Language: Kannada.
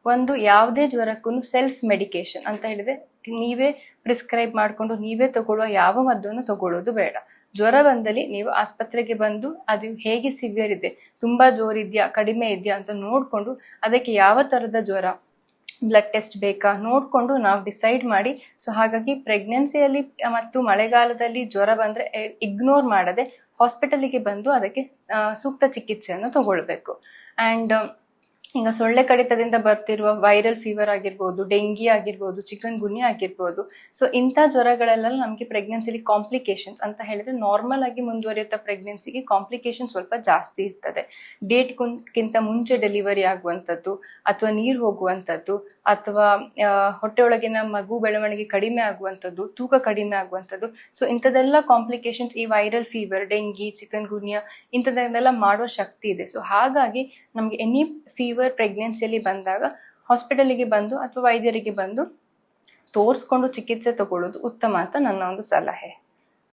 ಒಂದು ಯಾವುದೇ ಜ್ವರಕ್ಕೂ ಸೆಲ್ಫ್ ಮೆಡಿಕೇಶನ್ ಅಂತ ಹೇಳಿದ್ರೆ ನೀವೇ ಪ್ರಿಸ್ಕ್ರೈಬ್ ಮಾಡಿಕೊಂಡು ನೀವೇ ತಗೊಳ್ಳುವ ಯಾವ ಮದ್ದನ್ನು ತಗೊಳ್ಳೋದು ಬೇಡ. ಜ್ವರ ಬಂದಲ್ಲಿ ನೀವು ಆಸ್ಪತ್ರೆಗೆ ಬಂದು ಅದು ಹೇಗೆ ಸಿವಿಯರ್ ಇದೆ, ತುಂಬಾ ಜೋರಿದ್ಯಾ ಕಡಿಮೆ ಇದೆಯಾ ಅಂತ ನೋಡ್ಕೊಂಡು ಅದಕ್ಕೆ ಯಾವ ತರದ ಜ್ವರ, ಬ್ಲಡ್ ಟೆಸ್ಟ್ ಬೇಕಾ ನೋಡ್ಕೊಂಡು ನಾವು ಡಿಸೈಡ್ ಮಾಡಿ. ಸೊ ಹಾಗಾಗಿ ಪ್ರೆಗ್ನೆನ್ಸಿಯಲ್ಲಿ ಮತ್ತು ಮಳೆಗಾಲದಲ್ಲಿ ಜ್ವರ ಬಂದ್ರೆ ಇಗ್ನೋರ್ ಮಾಡದೆ ಹಾಸ್ಪಿಟಲಿಗೆ ಬಂದು ಅದಕ್ಕೆ ಸೂಕ್ತ ಚಿಕಿತ್ಸೆಯನ್ನು ತಗೊಳ್ಬೇಕು. ಅಂಡ್ ಈಗ ಸೊಳ್ಳೆ ಕಡಿತದಿಂದ ಬರ್ತಿರುವ ವೈರಲ್ ಫೀವರ್ ಆಗಿರ್ಬೋದು, ಡೆಂಗಿ ಆಗಿರ್ಬೋದು, ಚಿಕನ್ ಗುನ್ಯಾ ಆಗಿರ್ಬೋದು. ಸೊ ಇಂಥ ಜ್ವರಗಳೆಲ್ಲ ನಮಗೆ ಪ್ರೆಗ್ನೆನ್ಸಿಲಿ ಕಾಂಪ್ಲಿಕೇಶನ್ಸ್ ಅಂತ ಹೇಳಿದ್ರೆ ನಾರ್ಮಲ್ ಆಗಿ ಮುಂದುವರಿಯುತ್ತಾ ಪ್ರೆಗ್ನೆನ್ಸಿಗೆ ಕಾಂಪ್ಲಿಕೇಶನ್ ಸ್ವಲ್ಪ ಜಾಸ್ತಿ ಇರ್ತದೆ. ಡೇಟ್ಗಿಂತ ಮುಂಚೆ ಡೆಲಿವರಿ ಆಗುವಂಥದ್ದು, ಅಥವಾ ನೀರು ಹೋಗುವಂಥದ್ದು, ಅಥವಾ ಹೊಟ್ಟೆಯೊಳಗಿನ ಮಗು ಬೆಳವಣಿಗೆ ಕಡಿಮೆ ಆಗುವಂಥದ್ದು, ತೂಕ ಕಡಿಮೆ ಆಗುವಂಥದ್ದು. ಸೊ ಇಂಥದ್ದೆಲ್ಲ ಕಾಂಪ್ಲಿಕೇಶನ್ಸ್ ಈ ವೈರಲ್ ಫೀವರ್, ಡೆಂಗಿ, ಚಿಕನ್ ಗುನ್ಯಾ ಇಂಥದ್ದನ್ನೆಲ್ಲ ಮಾಡುವ ಶಕ್ತಿ ಇದೆ. ಸೊ ಹಾಗಾಗಿ ನಮಗೆ ಎನಿ ಫೀವರ್ ಪ್ರೆಗ್ನೆನ್ಸಿಯಲ್ಲಿ ಬಂದಾಗ ಹಾಸ್ಪಿಟಲಿಗೆ ಬಂದು ಅಥವಾ ವೈದ್ಯರಿಗೆ ಬಂದು ತೋರಿಸ್ಕೊಂಡು ಚಿಕಿತ್ಸೆ ತಗೊಳ್ಳೋದು ಉತ್ತಮ ಅಂತ ನನ್ನ ಒಂದು ಸಲಹೆ.